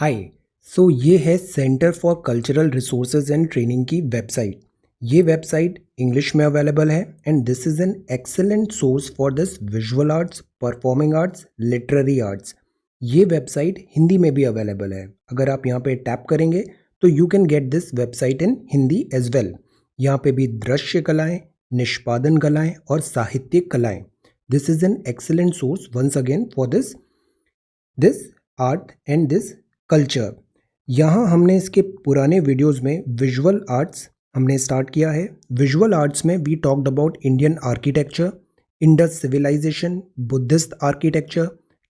हाय। ये है centre for cultural resources and training की वेबसाइट। ये वेबसाइट इंग्लिश में अवेलेबल है and this is an excellent source for this visual arts, performing arts, literary arts. ये website Hindi में भी अवेलेबल है। अगर आप यहाँ पे टैप करेंगे तो you can get this website in Hindi as well. यहाँ पे भी दृश्य कलाएँ, निष्पादन कलाएँ और साहित्यिक कलाएँ। This is an excellent source once again for this art and this culture. यहाँ हमने इसके पुराने वीडियोस में विजुअल आर्ट्स हमने स्टार्ट किया है। विजुअल आर्ट्स में we talked about Indian architecture, Indus civilisation, Buddhist architecture,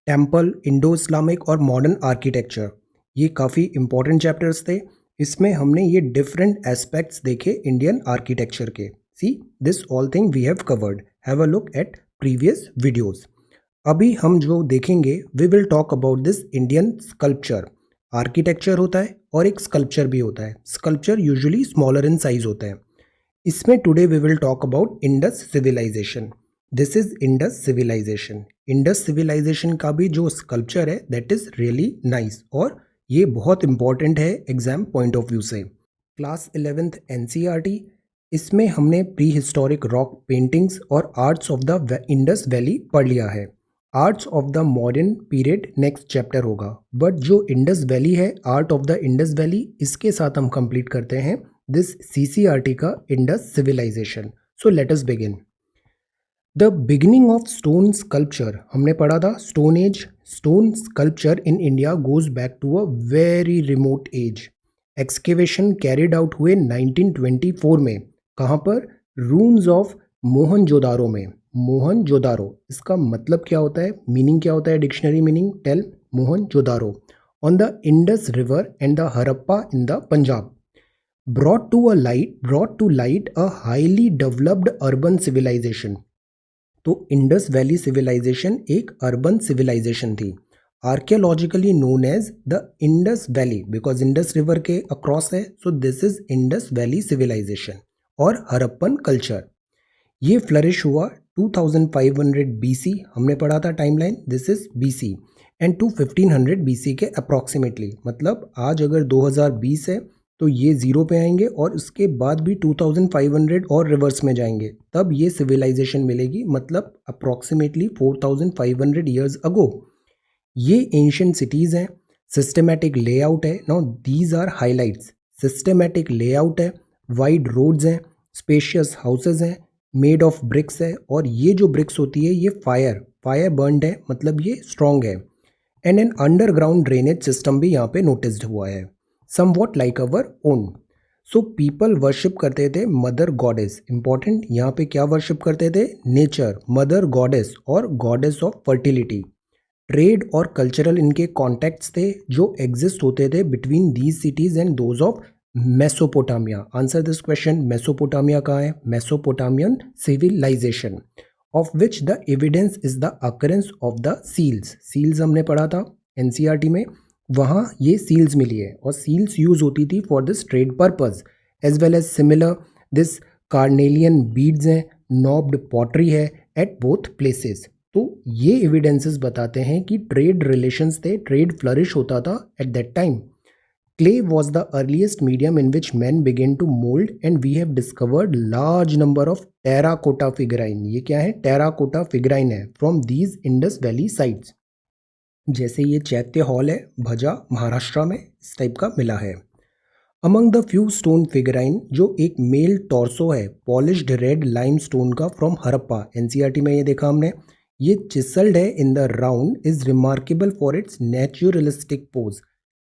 temple, Indo Islamic और मॉडर्न आर्किटेक्चर। ये काफ़ी इंपॉर्टेंट चैप्टर्स थे। इसमें हमने ये डिफरेंट एस्पेक्ट्स देखे इंडियन आर्किटेक्चर के। See this all thing we have covered. Have a look at previous videos. अभी हम जो देखेंगे we will talk about this Indian sculpture. Architecture होता है और एक स्कल्पचर भी होता है। Sculpture usually smaller in size होता है। इसमें today we will talk about Indus civilisation. This is Indus civilisation. Indus civilisation का भी जो स्कल्पचर है दैट इज रियली नाइस और ये बहुत इंपॉर्टेंट है एग्जाम पॉइंट ऑफ व्यू से। क्लास 11th एनसीईआरटी, इसमें हमने प्री हिस्टोरिक रॉक पेंटिंग्स और arts of the Indus valley पढ़ लिया है। Arts of the modern period next chapter होगा, बट जो इंडस वैली है, art of the Indus valley, इसके साथ हम कंप्लीट करते हैं दिस सीसीआरटी का Indus civilisation. So let us begin. The beginning of stone sculpture हमने पढ़ा था। Stone as, stone sculpture in India goes back to a very remote age. Excavation carried out हुए 1924 में। कहाँ पर? रूम्स ऑफ मोहनजोदारो में। मोहनजोदारो, इसका मतलब क्या होता है, मीनिंग क्या होता है, dictionary meaning tell. Mohenjodaro on the Indus river and the Harappa in the Punjab. brought to light a highly developed urban civilization। तो इंडस वैली सिविलाइजेशन एक अर्बन सिविलाइजेशन थी। Archaeologically known as the Indus valley because Indus river के across है। So this is Indus valley civilisation और Harappan culture. ये flourish हुआ 2500 BC, हमने पढ़ा था timeline, this is BC, and to 1500 BC के अप्रॉक्सीमेटली। मतलब आज अगर 2020 है तो ये ज़ीरो पे आएंगे और उसके बाद भी 2500 और रिवर्स में जाएंगे, तब ये सिविलाइजेशन मिलेगी, मतलब अप्रॉक्सीमेटली 4500 ईयर्स अगो। ये एंशियंट सिटीज़ हैं। सिस्टमेटिक लेआउट है। Now these are highlights. Systematic layout है, वाइड रोड्स हैं, स्पेशियस हाउसेज हैं, मेड ऑफ ब्रिक्स है, और ये जो ब्रिक्स होती है ये फायर बर्न्ड है, मतलब ये स्ट्रॉन्ग है। And an underground drainage system भी यहाँ पे नोटिस्ड हुआ है, somewhat like our own. So people worship करते थे मदर गॉडेस। इंपॉर्टेंट, यहाँ पे क्या वर्शिप करते थे? नेचर, मदर गॉडेस और गॉडेस ऑफ फर्टिलिटी। ट्रेड और कल्चरल इनके कॉन्टैक्ट्स थे जो एग्जिस्ट होते थे between these cities and those of Mesopotamia. Answer this question, Mesopotamia कहाँ है? Mesopotamian civilisation, of which the evidence is the occurrence of the seals. Seals हमने पढ़ा था एनसीईआरटी में, वहाँ ये सील्स मिली है और सील्स यूज होती थी for this trade purpose as well as similar this carnelian beads हैं, नॉब्ड पॉटरी है एट बोथ प्लेसेस। तो ये एविडेंसेस बताते हैं कि ट्रेड रिलेशंस थे, ट्रेड फ्लरिश होता था at that time. Clay was the earliest medium in which man began to mould and we have discovered large number of terracotta figurine. ये क्या है? टेराकोटा फिगराइन है from these Indus valley sites. जैसे ये चैत्य hall है भजा महाराष्ट्र में, इस टाइप का मिला है। अमंग द फ्यू स्टोन फिगराइन, जो एक मेल टॉर्सो है पॉलिश्ड रेड लाइम स्टोन का फ्रॉम हरप्पा, एनसीईआरटी में ये देखा हमने। ये चिसल्ड है in the round, is remarkable for its naturalistic pose.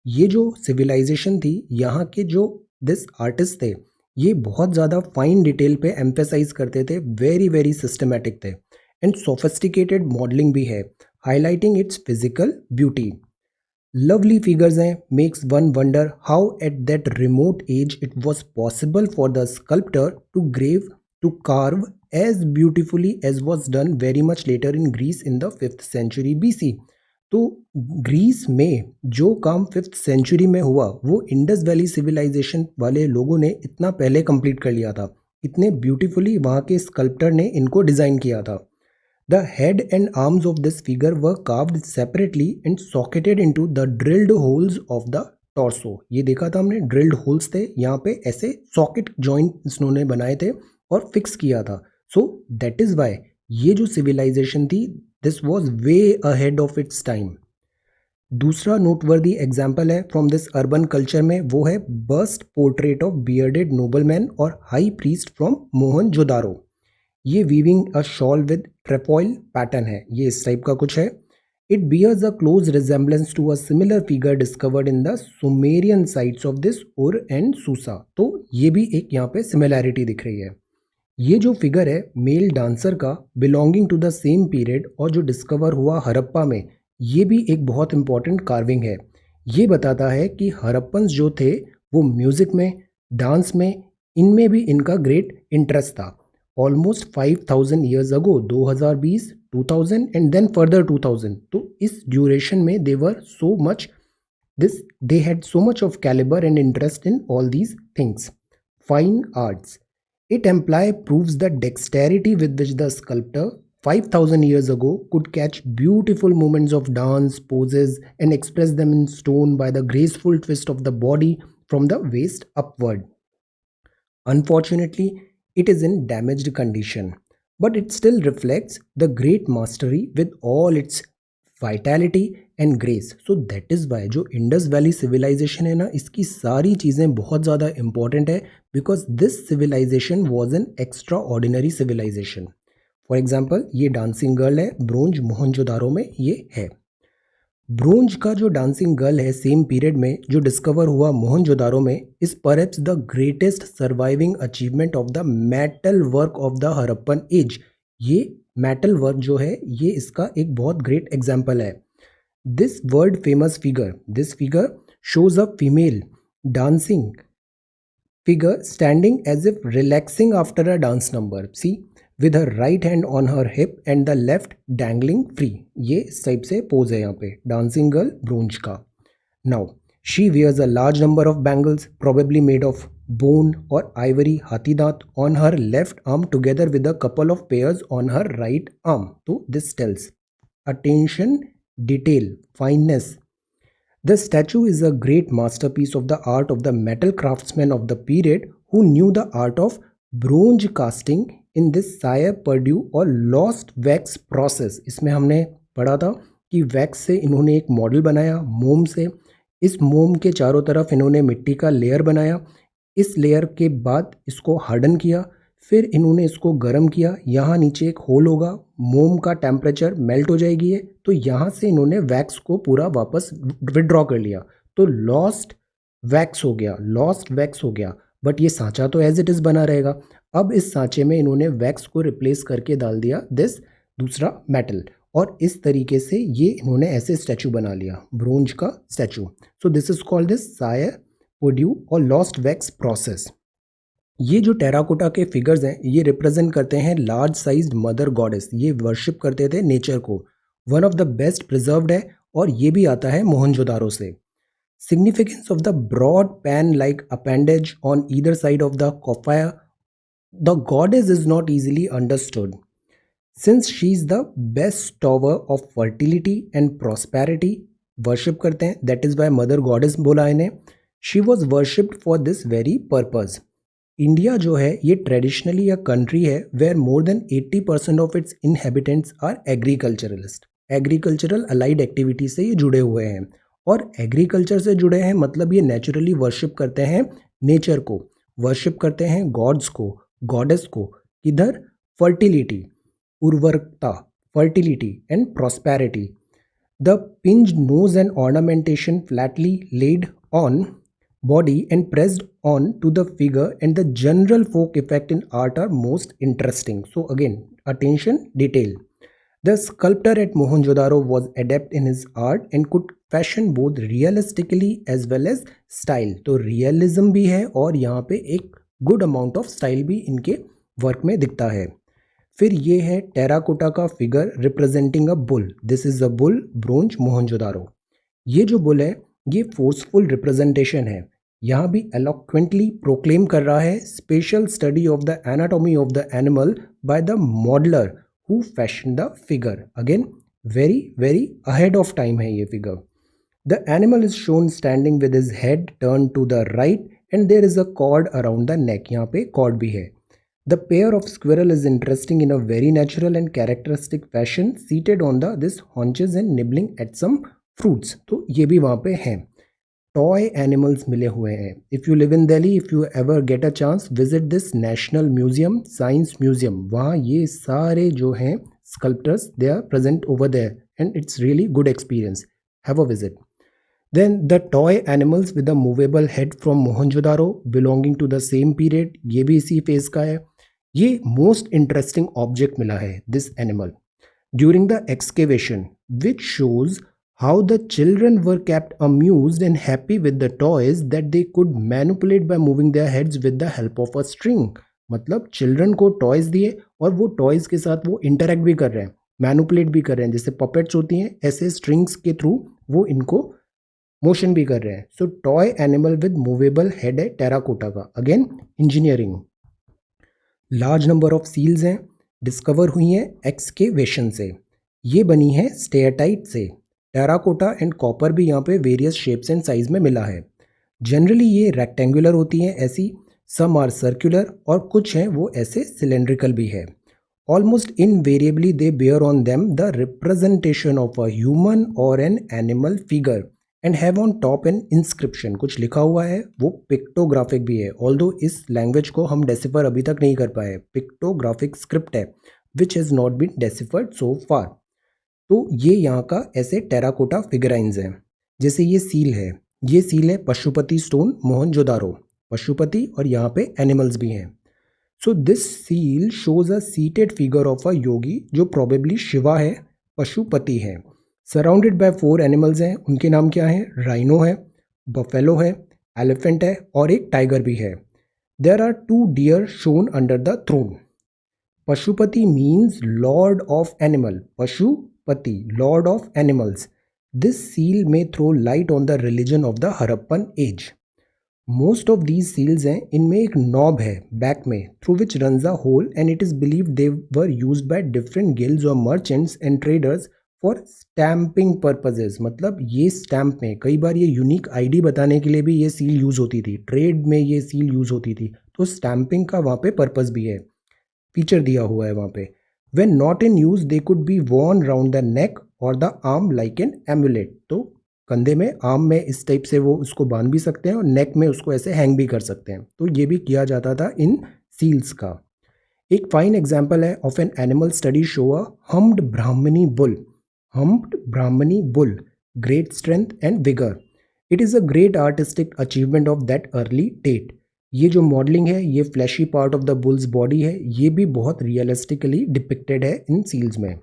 ये जो सिविलाइजेशन थी, यहाँ के जो दिस आर्टिस्ट थे, ये बहुत ज़्यादा फाइन डिटेल पे एम्फेसाइज करते थे, वेरी वेरी सिस्टमेटिक थे, एंड सोफिस्टिकेटेड मॉडलिंग भी है, highlighting its physical beauty. Lovely figures हैं, makes one wonder how at that remote age it was possible for the sculptor to carve as beautifully as was done very much later in Greece in the 5th century BC। तो Greece में जो काम 5th century में हुआ वो Indus valley civilisation वाले लोगों ने इतना पहले कंप्लीट कर लिया था, इतने ब्यूटीफुली वहाँ के स्कल्प्टर ने इनको डिज़ाइन किया था। The head and arms of this figure were carved separately and socketed into the drilled holes of the torso. ये देखा था हमने, drilled holes थे यहाँ पे, ऐसे सॉकेट जॉइंट इन्होंने बनाए थे और फिक्स किया था. सो दैट इज वाई ये जो सिविलाइजेशन थी, this was way ahead of its time. दूसरा नोटवर्दी एग्जाम्पल है फ्रॉम दिस अर्बन कल्चर में, वो है bust portrait of bearded nobleman और हाई प्रीस्ट फ्रॉम मोहनजोदारो. ये weaving a shawl with trefoil pattern है, ये इस टाइप का कुछ है. It bears a close resemblance to a similar figure discovered in the Sumerian sites of this Ur and Susa. तो ये भी एक यहाँ पे सिमिलैरिटी दिख रही है. ये जो फिगर है मेल डांसर का belonging to the same period और जो डिस्कवर हुआ हड़प्पा में, ये भी एक बहुत इंपॉर्टेंट कार्विंग है. ये बताता है कि हड़प्पन्स जो थे वो म्यूज़िक में, डांस में, इनमें भी इनका ग्रेट इंटरेस्ट था. Almost 5000 years ago, 2020, 2000 and then further 2000. तो इस ड्यूरेशन में they were so much they had so much of caliber and interest in all these things. Fine arts. It proves the dexterity with which the sculptor 5000 years ago could catch beautiful movements of dance poses and express them in stone by the graceful twist of the body from the waist upward. Unfortunately, it is in damaged condition, but it still reflects the great mastery with all its vitality and grace. So that is why जो Indus valley civilisation है ना, इसकी सारी चीज़ें बहुत ज़्यादा important है, because this civilisation was an extraordinary civilisation. For example ये डांसिंग गर्ल है, ब्रोंज मोहनजोदारो में ये है. ब्रोंज का जो डांसिंग गर्ल है सेम पीरियड में जो डिस्कवर हुआ मोहनजोदारो में, is perhaps the greatest surviving achievement of the metal work of the Harappan age. ये मेटल वर्क जो है ये इसका एक बहुत ग्रेट एग्जाम्पल है. This world famous figure, this figure shows a female dancing figure standing as if relaxing after a dance number. See, with her right hand on her hip and the left dangling free. ये इस type से pose है यहाँ पे dancing girl bronze का. Now she wears a large number of bangles probably made of bone or ivory हाथी दांत on her left arm together with a couple of pairs on her right arm. तो this tells attention, detail, fineness. The statue is a great masterpiece of the art of the metal craftsmen of the period who knew the art of bronze casting in this Sire Purdue और lost wax process. इसमें हमने पढ़ा था कि wax से इन्होंने एक model बनाया मोम से. इस मोम के चारों तरफ इन्होंने मिट्टी का लेयर बनाया. इस लेयर के बाद इसको हार्डन किया, फिर इन्होंने इसको गर्म किया. यहाँ नीचे एक होल होगा, मोम का टेम्परेचर मेल्ट हो जाएगी ये, तो यहाँ से इन्होंने वैक्स को पूरा वापस विड्रॉ कर लिया. तो लॉस्ट वैक्स हो गया, लॉस्ट वैक्स हो गया, बट ये सांचा तो एज इट इज़ बना रहेगा. अब इस सांचे में इन्होंने वैक्स को रिप्लेस करके डाल दिया दिस दूसरा मेटल, और इस तरीके से ये इन्होंने ऐसे स्टैचू बना लिया, ब्रोंज का statue. So this is called this cire perdue और लॉस्ट वैक्स प्रोसेस. ये जो टेराकोटा के फिगर्स हैं ये रिप्रेजेंट करते हैं लार्ज साइज्ड मदर गॉडेस. ये वर्शिप करते थे नेचर को. One of the best preserved है और ये भी आता है मोहनजोदारो से. Significance of the broad pan like appendage on either side of the coiffure. The goddess is not easily understood since she is the best tower of fertility and prosperity. Worship करते हैं, that is why mother goddess बोला इन्हें. She was worshipped for this very purpose. India जो है ये traditionally a country है where more than 80% of its inhabitants are agriculturalist. Agricultural allied activity से ये जुड़े हुए हैं, और एग्रीकल्चर से जुड़े हैं मतलब ये नेचुरली वर्शिप करते हैं नेचर को, वर्शिप करते हैं गॉड्स को, गॉडेस को. किधर? फर्टिलिटी, उर्वरकता, fertility and prosperity. The pinched nose and ornamentation flatly laid on body and pressed on to the figure and the general folk effect in art are most interesting. So again, attention, detail. The sculptor at Mohenjo-daro was adept in his art and could fashion both realistically as well as style. तो realism भी है और यहाँ पे एक good amount of style भी इनके work में दिखता है. फिर ये है टेराकोटा का figure representing a bull. This is a bull, bronze Mohenjodaro. ये जो बुल है ये फोर्सफुल रिप्रेजेंटेशन है. यहाँ भी एलोक्वेंटली प्रोक्लेम कर रहा है special study of the anatomy of the animal by the modeller who fashioned the figure. Again, very ahead of time है ये figure. The animal is shown standing with his head turned to the right and there is a cord around the neck. यहाँ पे cord भी है. The pair of squirrel is interesting in a very natural and characteristic fashion, seated on this haunches and nibbling at some fruits. तो ये भी वहाँ पे हैं. Toy animals मिले हुए हैं. If you live in Delhi, if you ever get a chance, visit this National Museum, Science Museum. वहाँ ये सारे जो हैं sculptors, they are present over there and it's really good experience. Have a visit. Then the toy animals with a movable head from Mohenjo-daro belonging to the same period. ये भी इसी phase का है. ये most interesting object मिला है this animal during the excavation, which shows how the children were kept amused and happy with the toys that they could manipulate by moving their heads with the help of a string. मतलब children को toys दिए और वो toys के साथ वो interact भी कर रहे हैं, manipulate भी कर रहे हैं, जैसे puppets होती हैं ऐसे strings के through वो इनको motion भी कर रहे हैं. So toy animal with movable head है terracotta का. Again engineering. Large number of seals हैं, डिस्कवर हुई हैं एक्सकेवेशन से. ये बनी है स्टेटाइट से. टेराकोटा एंड कॉपर भी यहाँ पे वेरियस शेप्स एंड साइज में मिला है. जनरली ये रेक्टेंगुलर होती हैं ऐसी, सम आर सर्कुलर और कुछ हैं वो ऐसे सिलेंड्रिकल भी है. Almost invariably they bear on them the representation of a human और an animal figure and have on top an inscription. कुछ लिखा हुआ है वो पिक्टोग्राफिक भी है, ऑल्दो इस लैंग्वेज को हम डेसिफर अभी तक नहीं कर पाए. पिक्टोग्राफिक स्क्रिप्ट है which has not been deciphered so far. तो ये यहाँ का ऐसे टेराकोटा फिगराइंस हैं. जैसे ये सील है, ये सील है पशुपति स्टोन मोहनजोदारो, पशुपति और यहाँ पे एनिमल्स भी हैं. So this seal shows a seated figure of a yogi जो प्रोबेबली शिवा है, पशुपति है. सराउंडेड बाय 4 एनिमल्स हैं. उनके नाम क्या हैं? राइनो है, बफेलो है, एलिफेंट है और एक टाइगर भी है. There are 2 deer shown under the throne. Pashupati means lord of animal. Pashupati lord of animals. This seal में throw light on the religion of the Harappan age. Most of these seals हैं, इनमें एक नॉब है बैक में through which runs a hole and it is believed they were used by different guilds और merchants and traders for stamping purposes. मतलब ये stamp में कई बार ये यूनिक आईडी बताने के लिए भी ये सील यूज़ होती थी, ट्रेड में ये सील यूज़ होती थी. तो स्टैम्पिंग का वहाँ पे पर्पस भी है, फीचर दिया हुआ है वहाँ पे. When not in use they could be worn round the neck और the arm like an amulet. तो कंधे में, आर्म में इस टाइप से वो उसको बांध भी सकते हैं और नेक में उसको ऐसे हैंग भी कर सकते हैं. तो ये भी किया जाता था इन सील्स का. एक फाइन एग्जाम्पल है of an animal study show a humped Brahmani bull. Humped Brahmani bull, great strength and vigor. It is a great artistic achievement of that early date. ये जो मॉडलिंग है ये fleshy part of the bull's body है, ये भी बहुत realistically depicted है in seals में.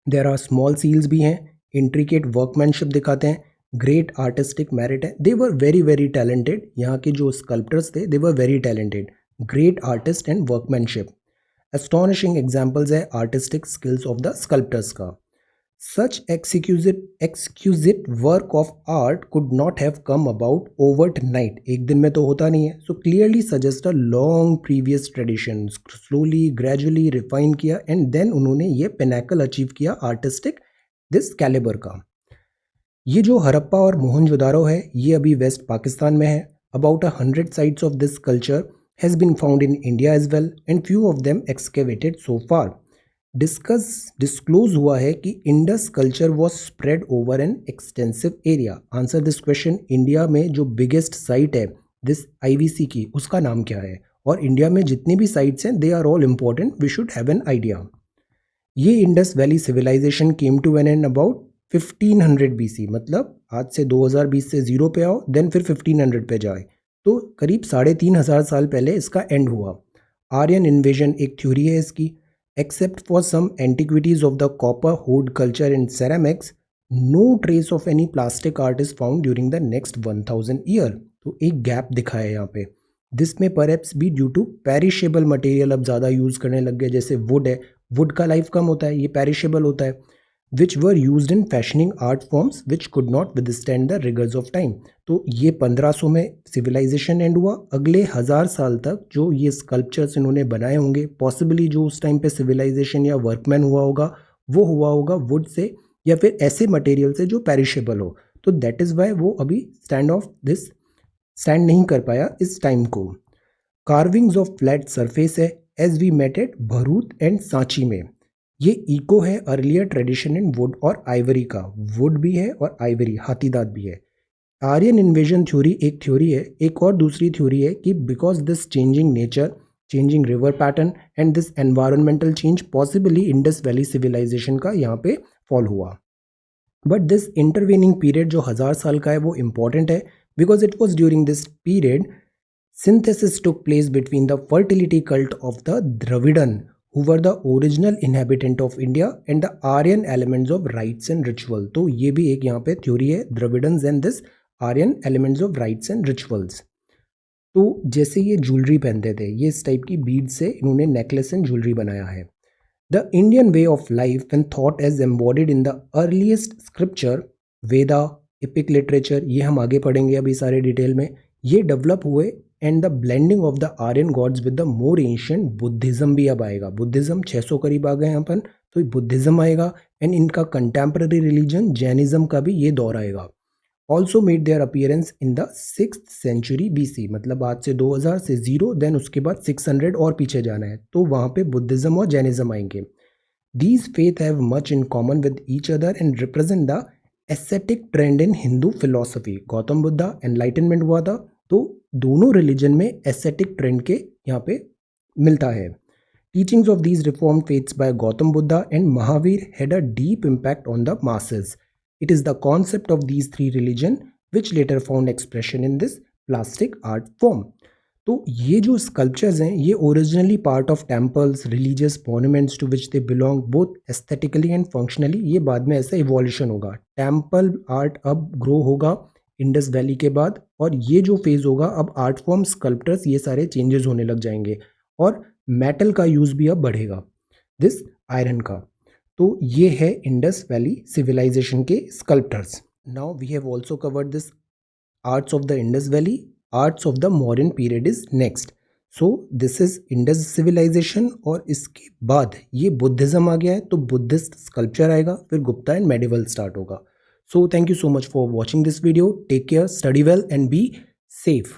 देयर आर स्मॉल सील्स भी हैं, इंट्रिकेट वर्कमैनशिप दिखाते हैं, ग्रेट आर्टिस्टिक मेरिट है. They were very talented. यहाँ के जो स्कल्प्टर्स थे they were very talented, great artist and workmanship. Astonishing examples है artistic skills of the sculptors का. Such exquisite work of art could not have come about overnight. एक दिन में तो होता नहीं है. So clearly suggest a long previous tradition. Slowly, gradually refine किया and then उन्होंने ये pinnacle achieve किया artistic this caliber का. ये जो हरप्पा और मोहनजोदारो है ये अभी वेस्ट पाकिस्तान में है. About 100 sites of this culture has been found in India as well and few of them excavated so far. Disclose हुआ है कि Indus culture was spread over an extensive area. Answer this question. India में जो biggest site है this IVC की, उसका नाम क्या है? और इंडिया में जितनी भी साइट्स हैं they are all important, we should have an idea. ये Indus valley civilisation came to an end about 1500 BC. मतलब आज से 2020 से 0 पे आओ देन फिर 1500 पे जाए, तो करीब 3500 साल पहले इसका एंड हुआ. आर्यन इन्वेजन एक थ्योरी है इसकी. Except for some antiquities of the copper hoard culture and ceramics, no trace of any plastic art is found during the next 1000 year. तो एक गैप दिखा है यहाँ पे. This may perhaps be due to perishable material अब ज़्यादा use करने लग गए. जैसे वुड है, वुड का लाइफ कम होता है, ये perishable होता है. Which were used in fashioning art forms which could not withstand the rigours of time. तो ये 1500 में सिविलाइजेशन एंड हुआ। अगले 1000 साल तक जो ये स्कल्पचर्स इन्होंने बनाए होंगे, पॉसिबली जो उस टाइम पे सिविलाइजेशन या वर्कमैन हुआ होगा वो हुआ होगा वुड से या फिर ऐसे मटेरियल से जो पेरिशेबल हो। तो दैट इज़ वाई वो अभी स्टैंड नहीं कर पाया इस टाइम को। कार्विंग्स ऑफ फ्लैट सरफेस है as we met at Bharuch and Sanchi में। ये इको है अर्लियर ट्रेडिशन इन वुड और आइवरी का। वुड भी है और आइवरी हाथी दांत भी है। आर्यन इन्वेजन थ्योरी एक थ्योरी है। एक और दूसरी थ्योरी है कि because this changing nature, changing river pattern and this environmental change possibly Indus valley civilisation का यहाँ पे फॉल हुआ। बट दिस इंटरवेनिंग पीरियड जो 1000 साल का है वो इम्पॉर्टेंट है because it was during this period synthesis took place between the fertility cult of the Dravidan, who were the original inhabitant of India, and the Aryan elements of rites and ritual. तो ये भी एक यहाँ पे theory है, Dravidans and this Aryan elements of rites and rituals. तो जैसे ये ज्वेलरी पहनते थे, ये इस टाइप की बीड से इन्होंने नेकलेस एंड ज्वेलरी बनाया है। The Indian way of life and thought as embodied in the earliest scripture, Veda, epic literature, ये हम आगे पढ़ेंगे अभी सारे डिटेल में, ये डेवलप हुए and the blending of the Aryan gods with the more ancient Buddhism भी अब आएगा। बुद्धिज्म 600 करीब आ गए अपन, तो बुद्धिज्म आएगा एंड इनका कंटेम्प्रेरी रिलीजन जैनिज्म का भी ये दौर आएगा। Also made their appearance in the 6th century BC, मतलब आज से 2000 से 0, देन उसके बाद 600 और पीछे जाना है तो वहाँ पे बुद्धिज्म और जैनिज्म आएंगे। These faith have much in common with each other and represent the aesthetic trend in Hindu philosophy. Gautam Buddha enlightenment हुआ था तो दोनों रिलीजन में एस्थेटिक ट्रेंड के यहाँ पे मिलता है। Teachings of these reform faiths by Gautam Buddha and Mahavir had a deep impact on the masses. It is the concept of these three religion which later found expression in this plastic art form. तो ये जो sculptures हैं ये originally part of temples, religious monuments to which they belong both aesthetically and functionally. ये बाद में ऐसा evolution होगा। टेम्पल आर्ट अब ग्रो होगा इंडस वैली के बाद, और ये जो फेज होगा अब आर्ट फॉर्म, स्कल्पटर्स, ये सारे चेंजेस होने लग जाएंगे और मेटल का यूज़ भी अब बढ़ेगा, दिस आयरन का। तो ये है इंडस वैली सिविलाइजेशन के sculptors. Now we have also covered this arts of the Indus valley. Arts of the modern period is next. So this is Indus civilisation और इसके बाद ये बुद्धिज्म आ गया है तो बुद्धिस्ट स्कल्पचर आएगा, फिर गुप्ता एंड मेडिवल स्टार्ट होगा। So thank you so much for watching this video. Take care, study well and be safe.